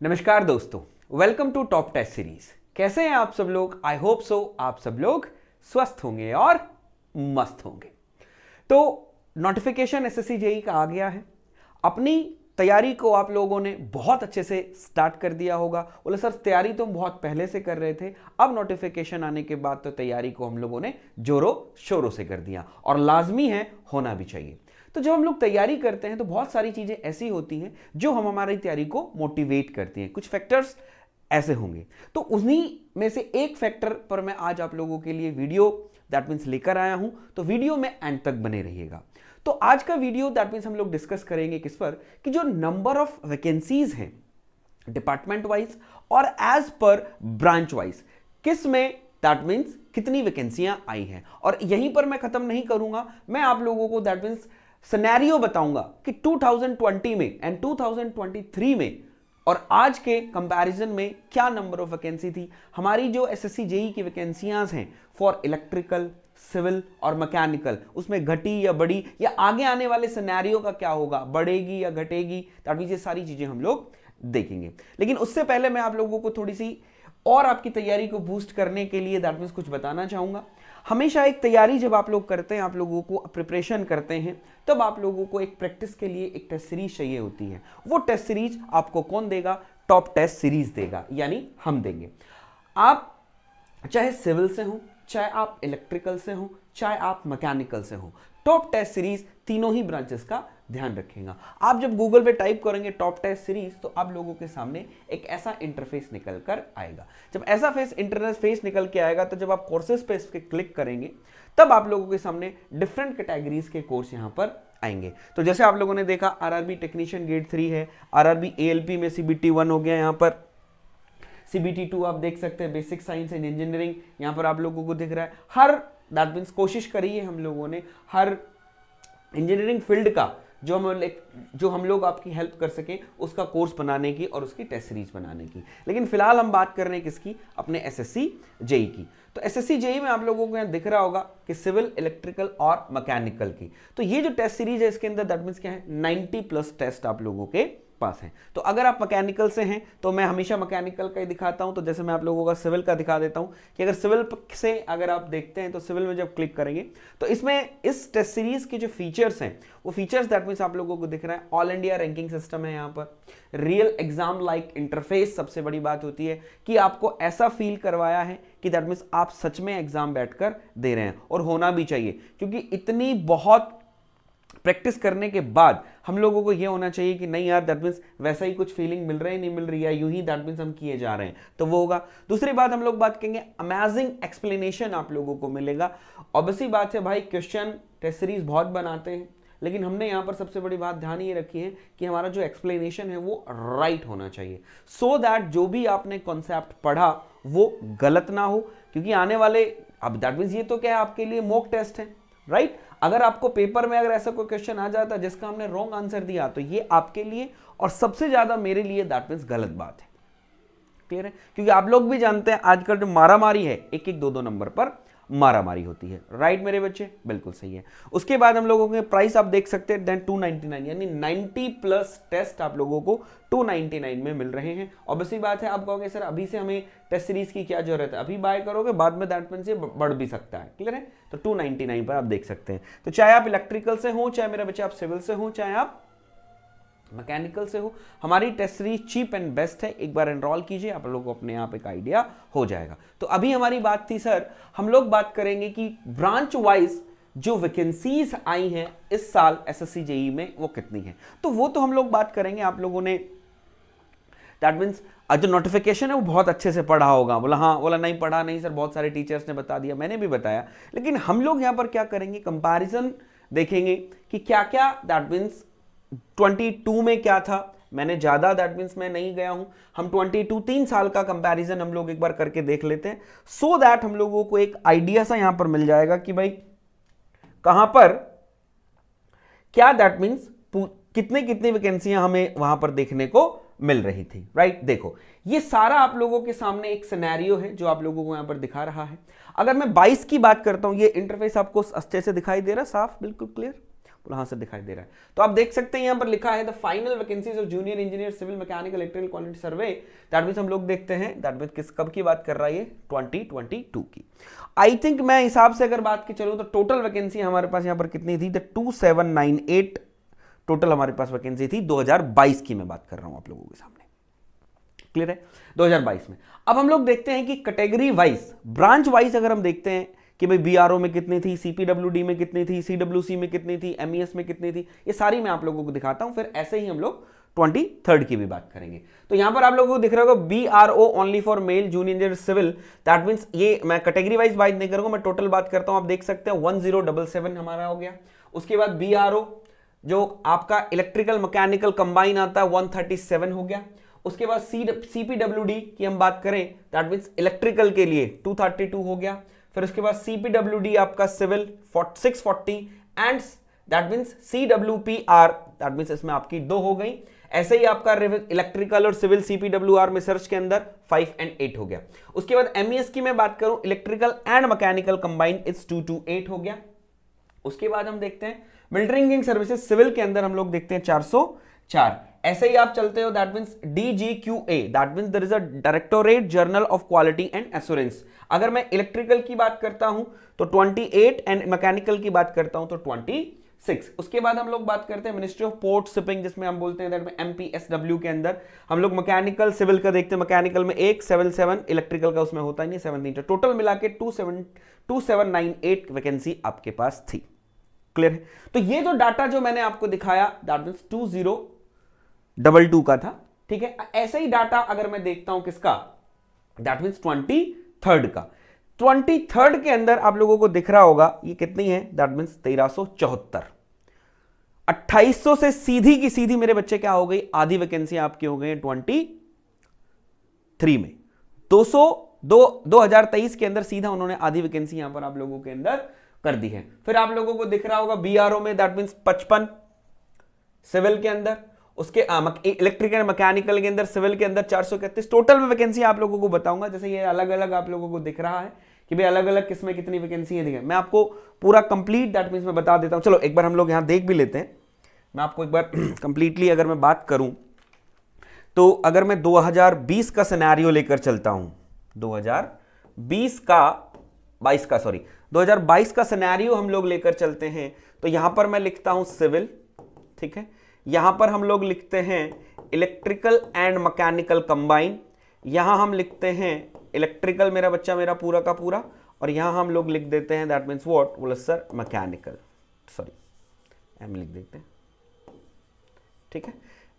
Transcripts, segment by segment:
नमस्कार दोस्तों, welcome to top test series. कैसे हैं आप सब लोग? आई होप सो आप सब लोग स्वस्थ होंगे और मस्त होंगे। तो नोटिफिकेशन एसएससी जेई का आ गया है। अपनी तैयारी को आप लोगों ने बहुत अच्छे से स्टार्ट कर दिया होगा। बोले सर तैयारी तो हम बहुत पहले से कर रहे थे, अब नोटिफिकेशन आने के बाद तो तैयारी को हम लोगों ने जोरों शोरों से कर दिया और लाजमी है, होना भी चाहिए। तो जब हम लोग तैयारी करते हैं तो बहुत सारी चीजें ऐसी होती हैं जो हम हमारी तैयारी को मोटिवेट करती हैं। कुछ फैक्टर्स ऐसे होंगे, तो उन्हीं में से एक फैक्टर पर मैं आज आप लोगों के लिए वीडियो दैट मीन्स लेकर आया हूं। तो वीडियो में एंड तक बने रहिएगा। तो आज का वीडियो दैट मीन्स हम लोग डिस्कस करेंगे किस पर, कि जो नंबर ऑफ वैकेंसीज हैं डिपार्टमेंट वाइज और एज पर ब्रांच वाइज, किस में दैट मीन्स कितनी वैकेंसियां आई हैं। और यहीं पर मैं खत्म नहीं करूंगा, मैं आप लोगों को दैट मीन्स सिनेरियो बताऊंगा कि 2020 में एंड 2023 में और आज के कंपैरिजन में क्या नंबर ऑफ वैकेंसी थी। हमारी जो एसएससी जेई की वैकेंसियां हैं फॉर इलेक्ट्रिकल, सिविल और मैकेनिकल, उसमें घटी या बढ़ी, या आगे आने वाले सिनेरियो का क्या होगा, बढ़ेगी या घटेगी, दैट मींस ये सारी चीजें हम लोग देखेंगे। लेकिन उससे पहले मैं आप लोगों को थोड़ी सी और आपकी तैयारी को बूस्ट करने के लिए दैट मींस कुछ बताना चाहूंगा। हमेशा एक तैयारी जब आप लोग करते हैं, आप लोगों को प्रिपरेशन करते हैं, तब आप लोगों को एक प्रैक्टिस के लिए एक टेस्ट सीरीज चाहिए होती है। वो टेस्ट सीरीज आपको कौन देगा? टॉप टेस्ट सीरीज देगा, यानी हम देंगे। आप चाहे सिविल से हो, चाहे आप इलेक्ट्रिकल से हो, चाहे आप मैकेनिकल से हो, टॉप टेस्ट सीरीज तीनों ही ब्रांचेस का ध्यान रखेगा। आप जब गूगल पे टाइप करेंगे टॉप टेस्ट सीरीज, तो आप लोगों के सामने एक ऐसा इंटरफेस निकल कर आएगा। जब ऐसा इंटरफेस निकल के आएगा, तो जब आप कोर्सेज पे इस पे क्लिक करेंगे, तब आप लोगों के सामने डिफरेंट कैटेगरीज के कोर्स यहां पर आएंगे। तो जैसे आप लोगों ने देखा, आरआरबी टेक्नीशियन ग्रेड 3 है, आरआरबी एएलपी में सीबीटी 1 हो गया, यहां पर सीबीटी 2 आप देख सकते हैं, बेसिक साइंस एंड इंजीनियरिंग यहां पर आप लोगों को दिख रहा है। हर दैट मीन्स कोशिश करी है हम लोगों ने हर इंजीनियरिंग फील्ड का जो हम लोग आपकी हेल्प कर सके उसका कोर्स बनाने की और उसकी टेस्ट सीरीज बनाने की। लेकिन फिलहाल हम बात कर रहे हैं किसकी? अपने एसएससी जेई की। तो एसएससी जेई में आप लोगों को यहां दिख रहा होगा कि सिविल, इलेक्ट्रिकल और मैकेनिकल की। तो ये जो टेस्ट सीरीज है इसके अंदर दैट मीन्स क्या है, 90+ टेस्ट आप लोगों के पास है। तो अगर आप मैकेनिकल से हैं तो मैं हमेशा मैकेनिकल का ही दिखाता हूं। तो जैसे मैं आप लोगों का सिविल का दिखा देता हूं कि अगर सिविल से अगर आप देखते हैं तो सिविल में जब क्लिक करेंगे तो इसमें इस टेस्ट सीरीज के जो फीचर्स हैं वो फीचर्स दैट मीन्स आप लोगों को दिख रहा है। ऑल इंडिया रैंकिंग सिस्टम है, यहाँ पर रियल एग्जाम लाइक इंटरफेस। सबसे बड़ी बात होती है कि आपको ऐसा फील करवाया है कि दैट मीन्स आप सच में एग्जाम बैठकर दे रहे हैं, और होना भी चाहिए, क्योंकि इतनी बहुत प्रैक्टिस करने के बाद हम लोगों को यह होना चाहिए कि नहीं यार दैट मीन्स वैसा ही कुछ फीलिंग मिल रही है, नहीं मिल रही है, यूं ही दैट मीन्स हम किए जा रहे हैं, तो वो होगा। दूसरी बात हम लोग बात करेंगे, अमेजिंग एक्सप्लेनेशन आप लोगों को मिलेगा। ऑब्वियसली बात है भाई, क्वेश्चन टेस्ट सीरीज बहुत बनाते हैं, लेकिन हमने यहां पर सबसे बड़ी बात ध्यान ये रखी है कि हमारा जो एक्सप्लेनेशन है वो राइट होना चाहिए, सो दैट जो भी आपने कॉन्सेप्ट पढ़ा वो गलत ना हो। क्योंकि आने वाले, अब दैट मीन्स ये तो क्या है, आपके लिए मॉक टेस्ट है, राइट? अगर आपको पेपर में अगर ऐसा कोई क्वेश्चन आ जाता है जिसका हमने रॉन्ग आंसर दिया, तो ये आपके लिए और सबसे ज्यादा मेरे लिए दैट मीन्स गलत बात है। क्लियर है? क्योंकि आप लोग भी जानते हैं आजकल जो मारामारी है, एक एक दो दो नंबर पर मारामारी होती है, राइट मेरे बच्चे? बिल्कुल सही है। उसके बाद हम लोगों के प्राइस आप देख सकते हैं, देन 299, यानी 90+ टेस्ट आप लोगों को 299 में मिल रहे हैं। ऑब्वियसली बात है, आप कहोगे सर अभी से हमें टेस्ट सीरीज की क्या जरूरत है, अभी बाय करोगे बाद में दैट मींस ये बढ़ भी सकता है। क्लियर है? तो 299 पर आप देख सकते हैं। तो चाहे आप इलेक्ट्रिकल से हो, चाहे मेरे बच्चे आप सिविल से हो, चाहे आप मैकेनिकल से हो, हमारी test series cheap and best है। एक बार एनरोल कीजिए, आप लोगों को अपने आप एक आइडिया हो जाएगा। तो अभी हमारी बात थी सर, हम लोग बात करेंगे कि ब्रांच वाइज जो वैकेंसीज आई हैं इस साल एसएससी जेई में वो कितनी है। तो वो तो हम लोग बात करेंगे। आप लोगों ने दैट मीन्स जो नोटिफिकेशन है वो बहुत अच्छे से पढ़ा होगा। बोला हाँ, बोला नहीं पढ़ा नहीं सर, बहुत सारे टीचर्स ने बता दिया, मैंने भी बताया। लेकिन हम लोग यहां पर क्या करेंगे, कंपैरिजन देखेंगे कि क्या क्या दैट मीन्स 22 में क्या था। मैंने ज्यादा दैट मीन्स मैं नहीं गया हूं, हम 3 साल का कंपैरिजन हम लोग एक बार करके देख लेते हैं, सो दैट हम लोगों को एक आइडिया सा यहां पर मिल जाएगा कि भाई कहां पर क्या दैट मीन्स कितने कितनी वैकेंसियां हमें वहां पर देखने को मिल रही थी, राइट? देखो ये सारा आप लोगों के सामने एक सिनेरियो है जो आप लोगों को यहां पर दिखा रहा है। अगर मैं 22 की बात करता हूं, ये इंटरफेस आपको अच्छे से दिखाई दे रहा है, साफ, बिल्कुल क्लियर, यहां से दिखाई दे रहा है। तो आप देख सकते हैं यहां पर लिखा है the final vacancies of junior engineer civil mechanical electrical quality survey. That means हम लोग देखते हैं दैट मींस किस कब की बात कर रहा है, ये 2022 की। आई थिंक मैं हिसाब से अगर बात की चलूं तो टोटल वैकेंसी हमारे पास यहां पर कितनी थी, 2798 टोटल हमारे पास वैकेंसी थी 2022 की मैं बात कर रहा हूं आप लोगों के सामने। क्लियर है, 2022 में। अब हम लोग देखते हैं कि कैटेगरी वाइज, ब्रांच वाइज अगर हम देखते हैं कि भाई बीआरओ में कितनी थी, सीपीडब्ल्यूडी में कितनी थी, सीडब्ल्यूसी में कितनी थी, एमईएस में कितनी थी, ये सारी मैं आप लोगों को दिखाता हूं। फिर ऐसे ही हम लोग 23rd की भी बात करेंगे। तो यहां पर आप लोगों को दिख रहा होगा BRO only for male junior engineer civil. That means ये मैं कैटेगरी वाइज बात नहीं करूंगा, मैं टोटल बात करता हूं। आप देख सकते हैं 1077 हमारा हो गया। उसके बाद बीआरओ जो आपका इलेक्ट्रिकल मैकेनिकल कंबाइन आता है 137 हो गया। उसके बाद सीपीडब्ल्यूडी की हम बात करें दैट मींस इलेक्ट्रिकल के लिए 232 हो गया। फिर उसके बाद सीपीडब्ल्यूडी आपका civil 640 and that means CWPR that means इसमें आपकी 2 हो गई। ऐसे ही आपका इलेक्ट्रिकल और सिविल सीपीडब्ल्यूआर में सर्च के अंदर 5 और 8 हो गया। उसके बाद एमईएस की मैं बात करूं electrical and mechanical combined is 228 हो गया। उसके बाद हम देखते हैं मिलिट्री इंजीनियरिंग सर्विसेज सिविल के अंदर हम लोग देखते हैं 404। ऐसे ही आप चलते हो that means DGQA that means there is a directorate general of quality and assurance. अगर मैं इलेक्ट्रिकल की बात करता हूं तो 28 एंड मैकेनिकल की बात करता हूं तो 26। उसके बाद हम लोग बात करते हैं मिनिस्ट्री ऑफ पोर्ट शिपिंग जिसमें हम बोलते हैं दैट में एमपीएसडब्ल्यू के अंदर हम लोग मैकेनिकल सिविल का देखते हैं। मैकेनिकल में 177, इलेक्ट्रिकल का उसमें होता ही नहीं 17। टोटल मिला के 2798 वैकेंसी आपके पास थी। क्लियर है, तो ये जो डाटा जो मैंने आपको दिखाया दैट मींस 2022 का था। ठीक है, ऐसे ही डाटा अगर मैं देखता हूं किसका दैट मींस 23rd का। 23rd के अंदर आप लोगों को दिख रहा होगा ये कितनी है दैट मींस 1374। 2800 से सीधी की सीधी मेरे बच्चे क्या हो गई, आधी वैकेंसी आपकी हो गई 23 में। 2023 के अंदर सीधा उन्होंने आधी वैकेंसी यहां पर आप लोगों के अंदर कर दी है। फिर आप लोगों को दिख रहा होगा बीआरओ में दैट मींस 55 सिविल के अंदर। उसके इलेक्ट्रिकल मैकेनिकल के अंदर सिविल के अंदर 431। टोटल में वैकेंसी आप लोगों को बताऊंगा, जैसे ये अलग अलग आप लोगों को दिख रहा है कि भाई अलग अलग किसमें कितनी वैकेंसी है। मैं आपको पूरा कंप्लीट दैट मींस मैं बता देता हूं। चलो एक बार हम लोग यहां देख भी लेते हैं। मैं आपको एक बार कंप्लीटली अगर मैं बात करूं तो अगर मैं 2020 का सिनेरियो लेकर चलता हूं, 2022 का सिनेरियो हम लोग लेकर चलते हैं तो यहां पर मैं लिखता हूं सिविल। ठीक है, यहां पर हम लोग लिखते हैं इलेक्ट्रिकल एंड मैकेनिकल कंबाइन। यहां हम लिखते हैं इलेक्ट्रिकल मेरा बच्चा मेरा पूरा का पूरा, और यहां हम लोग लिख देते हैं दैट मींस व्हाट बोले सर मैकेनिकल, सॉरी एम लिख देते हैं। ठीक है,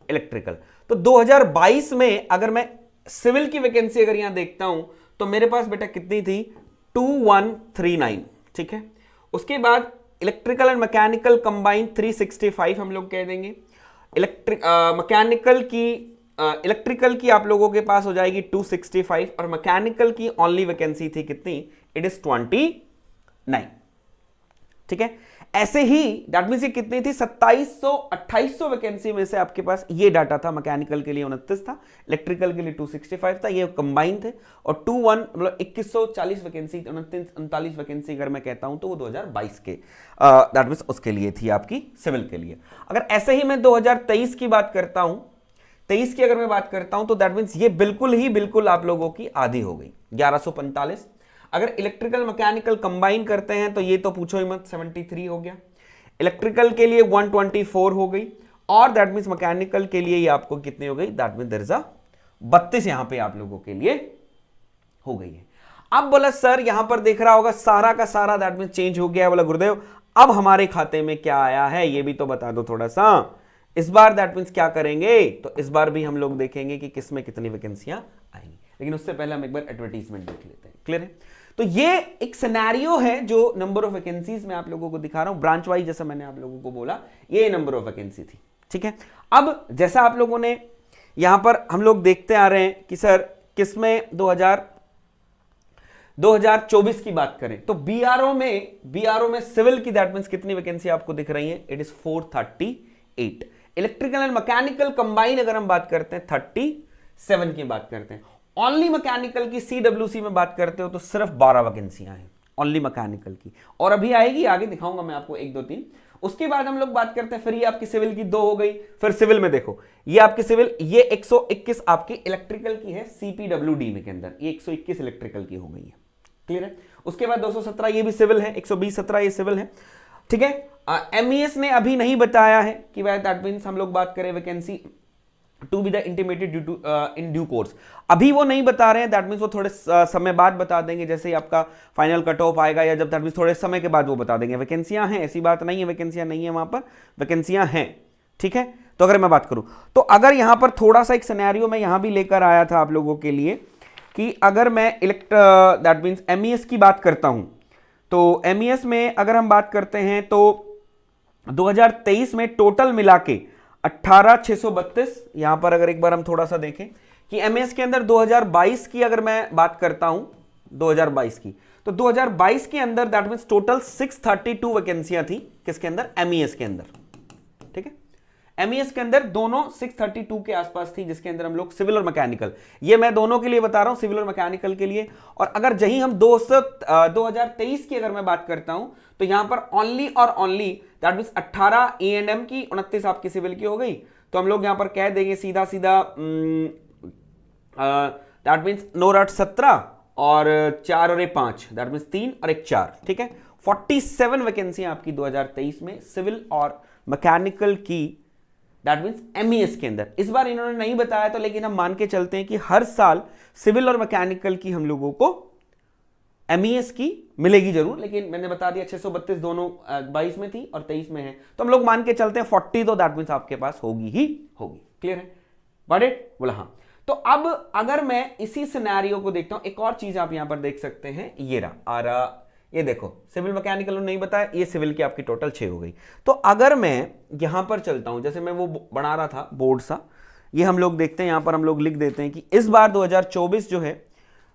इलेक्ट्रिकल। तो 2022 में अगर मैं सिविल की वैकेंसी अगर यहां देखता हूं तो मेरे पास बेटा कितनी थी 2139। ठीक है, उसके बाद इलेक्ट्रिकल एंड मैकेनिकल कंबाइन 365 हम लोग कह देंगे। इलेक्ट्रिकल की आप लोगों के पास हो जाएगी 265 और मैकेनिकल की ओनली वैकेंसी थी कितनी, इट इज 29। ठीक है, ऐसे ही दैट मींस ये कितनी थी 2800 वैकेंसी में से आपके पास ये डाटा था। मैकेनिकल के लिए 29 था, इलेक्ट्रिकल के लिए 265 था, ये कंबाइन थे। और 2140 वैकेंसी 39 वैकेंसी अगर मैं कहता हूं तो वो 2022 के दैट मींस उसके लिए थी आपकी सिविल के लिए। अगर ऐसे ही मैं 2023 की बात करता हूं, 23 की अगर मैं बात करता हूं तो दैट मींस ये बिल्कुल आप लोगों की आधी हो गई 1145। अगर इलेक्ट्रिकल मैकेनिकल कंबाइन करते हैं तो ये तो पूछो ही मत 73 हो गया। इलेक्ट्रिकल के लिए 124 हो गई और दैट मींस मैकेनिकल के लिए ये आपको कितनी हो गई that means there is a 32 यहां पे आप लोगों के लिए हो गई है। अब बोला सर यहां पर देख रहा होगा सारा का सारा दैट मींस चेंज हो गया। बोला गुरुदेव अब हमारे खाते में क्या आया है ये भी तो बता दो थोड़ा सा। इस बार दैट मींस क्या करेंगे, तो इस बार भी हम लोग देखेंगे कि किसमें कितनी वैकेंसियां आएंगी, लेकिन उससे पहले हम एक बार एडवर्टीजमेंट देख लेते हैं। क्लियर है, तो ये एक सिनेरियो है जो नंबर ऑफ वैकेंसीज मैं आप लोगों को दिखा रहा हूं ब्रांच वाइज, जैसा मैंने आप लोगों को बोला ये नंबर ऑफ वैकेंसी थी। ठीक है, अब जैसा आप लोगों ने यहां पर हम लोग देखते आ रहे हैं कि सर किसमें 2024 की बात करें तो बीआरओ में सिविल की दैट मींस कितनी वैकेंसी आपको दिख रही है, it is 438। Electrical and mechanical combine अगर हम बात करते हैं 37 की बात करते हैं। ओनली मैकेनिकल की सीडब्ल्यूसी में बात करते हो तो सिर्फ 12 वैकेंसियां हैं ओनली मैकेनिकल की, और अभी आएगी आगे दिखाऊंगा मैं आपको 1 2 3। उसके बाद हम लोग बात करते हैं, फिर ये आपकी सिविल की 2 हो गई। फिर सिविल में देखो ये आपकी सिविल, ये 121 आपकी इलेक्ट्रिकल की है सीपीडब्ल्यूडी में के अंदर, ये 121 इलेक्ट्रिकल की हो गई है। क्लियर है। उसके बाद 217 ये भी सिविल है, 120-17 ये सिविल है। ठीक है। एमईएस ने अभी नहीं बताया है कि भाई दैट मींस हम लोग बात करें vacancy to be the intimated due to in due course, अभी वो नहीं बता रहे हैं। दैट मींस वो थोड़े समय बाद बता देंगे, जैसे ही आपका फाइनल कट ऑफ आएगा या जब दैट मींस थोड़े समय के बाद वो बता देंगे। वैकेंसियां हैं, ऐसी बात नहीं है वैकेंसियां नहीं है, वहां पर वैकेंसियां हैं। ठीक है। तो अगर मैं बात करूं तो अगर यहां पर थोड़ा सा एक सिनेरियो मैं यहां भी लेकर आया था आप लोगों के लिए कि अगर मैं दैट मींस एमईएस की बात करता हूं, तो एमईएस में अगर हम बात करते हैं तो 2023 में टोटल मिला के 18,632, यहां पर अगर एक बार हम थोड़ा सा देखें कि एमएस के अंदर 2022 की अगर मैं बात करता हूं 2022 की, तो 2022 के अंदर दैट मींस टोटल 632 वैकेंसियां थी किसके अंदर, एमईएस के अंदर। ठीक है। एमईएस के अंदर दोनों 632 के आसपास थी, जिसके अंदर हम लोग सिविल और मैकेनिकल, ये मैं दोनों के लिए बता रहा हूं, सिविल और मैकेनिकल के लिए। और अगर जही हम 2023 की अगर मैं बात करता हूं तो यहां पर ओनली और ओनली दैट मींस 18 E&M की, 29 आपकी सिविल की हो गई। तो हम लोग यहां पर कह देंगे सीधा सीधा दैट मींस 9 और 8 17 और 4 और 1 5, दैट मींस 3 और 1 4। ठीक है। 47 वैकेंसी आपकी 2023 में सिविल और मैकेनिकल की, दैट मींस एमईएस के अंदर। इस बार इन्होंने नहीं बताया तो, लेकिन हम मान के चलते हैं कि हर साल सिविल और मैकेनिकल की हम लोगों को एमईएस की मिलेगी जरूर, लेकिन मैंने बता दिया 632 दोनों 22 में थी और 23 में है, तो हम लोग मान के चलते हैं 40 तो दैट मींस आपके पास होगी ही होगी। क्लियर है। बट इट बोला हाँ। तो अब अगर मैं इसी सिनेरियो को देखता हूं, एक और चीज आप यहां पर देख सकते हैं, ये रहा, ये देखो सिविल मैकेनिकल नहीं बताया, ये सिविल की आपकी टोटल 6 हो गई। तो अगर मैं यहां पर चलता हूं, जैसे मैं वो बना रहा था बोर्ड सा, ये हम लोग देखते हैं, यहां पर हम लोग लिख देते हैं कि इस बार 2024 जो है,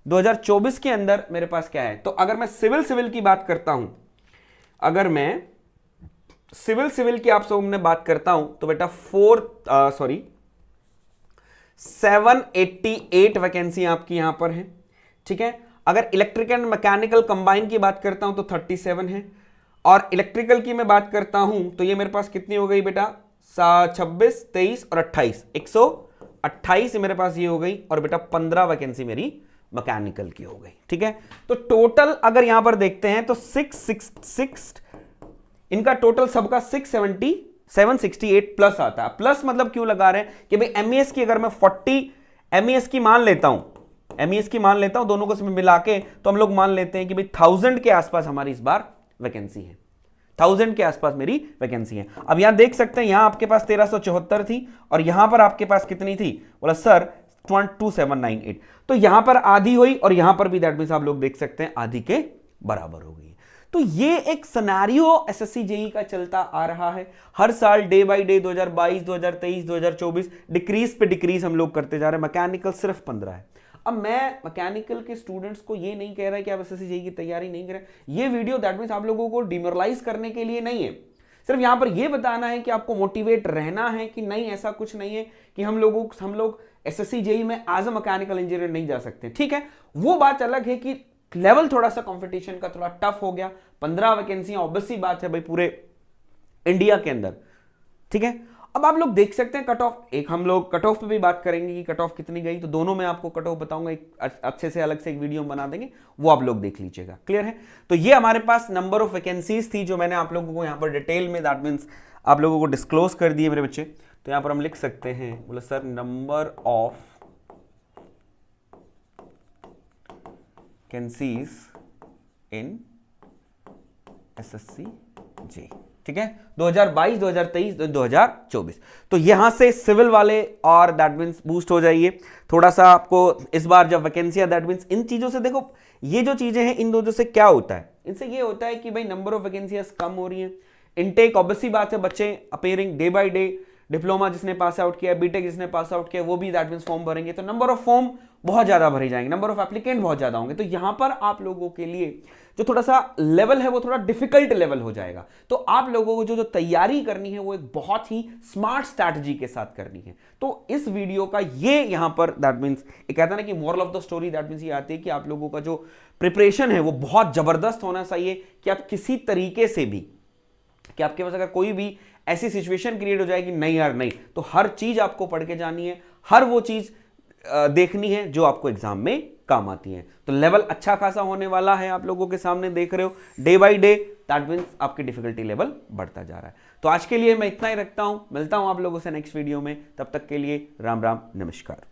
2024 के अंदर मेरे पास क्या है। तो अगर मैं सिविल की बात करता हूं, अगर मैं सिविल की आप सबने बात करता हूं तो बेटा 788 वैकेंसी आपकी यहां पर है। ठीक है। अगर इलेक्ट्रिक एंड मैकेनिकल कंबाइन की बात करता हूं तो 37 है, और इलेक्ट्रिकल की मैं बात करता हूं तो ये मेरे पास कितनी हो गई बेटा, 26, 23 और 28, 128 मेरे पास ये हो गई, और बेटा 15 वैकेंसी मेरी मैकेनिकल की हो गई। ठीक है। तो टोटल अगर यहां पर देखते हैं तो 666 इनका टोटल सबका 768 प्लस आता है। प्लस मतलब क्यों लगा रहे हैं कि भाई एमईएस की अगर मैं 40 एमईएस की मान लेता हूं, दोनों को मिला के, तो हम लोग मान लेते हैं कि भाई 1000 के आसपास हमारी इस बार वैकेंसी है, 1000 के आसपास मेरी वैकेंसी है। अब यहां देख सकते हैं, यहां आपके पास 1374 थी और यहां पर आपके पास कितनी थी, बोला सर 2798। तो यहां पर आधी हुई और यहां पर भी दैट मींस आप लोग देख सकते हैं आधी के बराबर हो गई। तो ये एक सिनेरियो एसएससी जेई का चलता आ रहा है। हर साल डे बाय डे 2022, 2023, 2024 डिक्रीज पे डिक्रीज हम लोग करते जा रहे हैं। मैकेनिकल सिर्फ 15 है। अब मैं मैकेनिकल के स्टूडेंट्स को ये नहीं कह रहा है कि आप एसएससी जेई की तैयारी नहीं करें। ये वीडियो दैट मींस आप लोगों को डिमोरलाइज करने के लिए नहीं है, सिर्फ यहां पर यह बताना है कि आपको मोटिवेट रहना है कि नहीं, ऐसा कुछ नहीं है कि हम लोग एसएससी जेई में एज अ मैकेनिकल इंजीनियर नहीं जा सकते। ठीक है। वो बात अलग है कि लेवल थोड़ा सा कंपटीशन का थोड़ा टफ हो गया। 15 वैकेंसियां ऑब्वियसली बात है भाई पूरे इंडिया के अंदर। ठीक है। अब आप लोग देख सकते हैं कट ऑफ, एक हम लोग कट ऑफ पे भी बात करेंगे कि कट ऑफ कितनी गई, तो दोनों में आपको कट ऑफ बताऊंगा, एक अच्छे से अलग से एक वीडियो बना देंगे, वो आप लोग देख लीजिएगा। क्लियर है। तो ये हमारे पास नंबर ऑफ वैकेंसीज थी जो मैंने आप लोगों को यहां पर डिटेल में दैट मींस आप लोगों को डिस्क्लोज कर दिए मेरे बच्चे। तो यहां पर हम लिख सकते हैं, बोले sir number of vacancies in SSC JE. ठीक है। 2022, 2023, 2024। तो यहां से सिविल वाले और दैट मींस बूस्ट हो जाइए थोड़ा सा। आपको इस बार जब वैकेंसियां दैट मींस इन चीजों से देखो, ये जो चीजें हैं इन दोनों से क्या होता है, इनसे ये होता है कि भाई नंबर ऑफ वैकेंसियां कम हो रही हैं। इनटेक ऑब्वियसली बात है, बच्चे appearing day by day, diploma जिसने पास आउट किया, बीटेक जिसने पास आउट किया, वो भी दैट मींस फॉर्म भरेंगे, तो नंबर ऑफ फॉर्म बहुत ज्यादा भरे जाएंगे, नंबर ऑफ एप्लीकेंट बहुत ज्यादा होंगे। तो यहां पर आप लोगों के लिए जो थोड़ा सा लेवल है वो थोड़ा डिफिकल्ट लेवल हो जाएगा। तो आप लोगों को जो तैयारी करनी है वो एक बहुत ही स्मार्ट स्ट्रैटेजी के साथ करनी है। तो इस वीडियो का ये यहां पर दैट मींस एक कहता है ना कि moral of the story that means ये आती है कि आप लोगों का जो प्रिपरेशन है वो बहुत जबरदस्त होना चाहिए कि आप किसी तरीके से भी कि आपके पास अगर कोई भी ऐसी सिचुएशन क्रिएट हो जाए कि नहीं यार नहीं, तो हर चीज आपको पढ़ के जानी है, हर वो चीज देखनी है जो आपको एग्जाम में काम आती है। तो लेवल अच्छा खासा होने वाला है, आप लोगों के सामने देख रहे हो day by day, that means आपकी डिफिकल्टी लेवल बढ़ता जा रहा है। तो आज के लिए मैं इतना ही रखता हूं, मिलता हूं आप लोगों से नेक्स्ट वीडियो में, तब तक के लिए राम राम नमस्कार।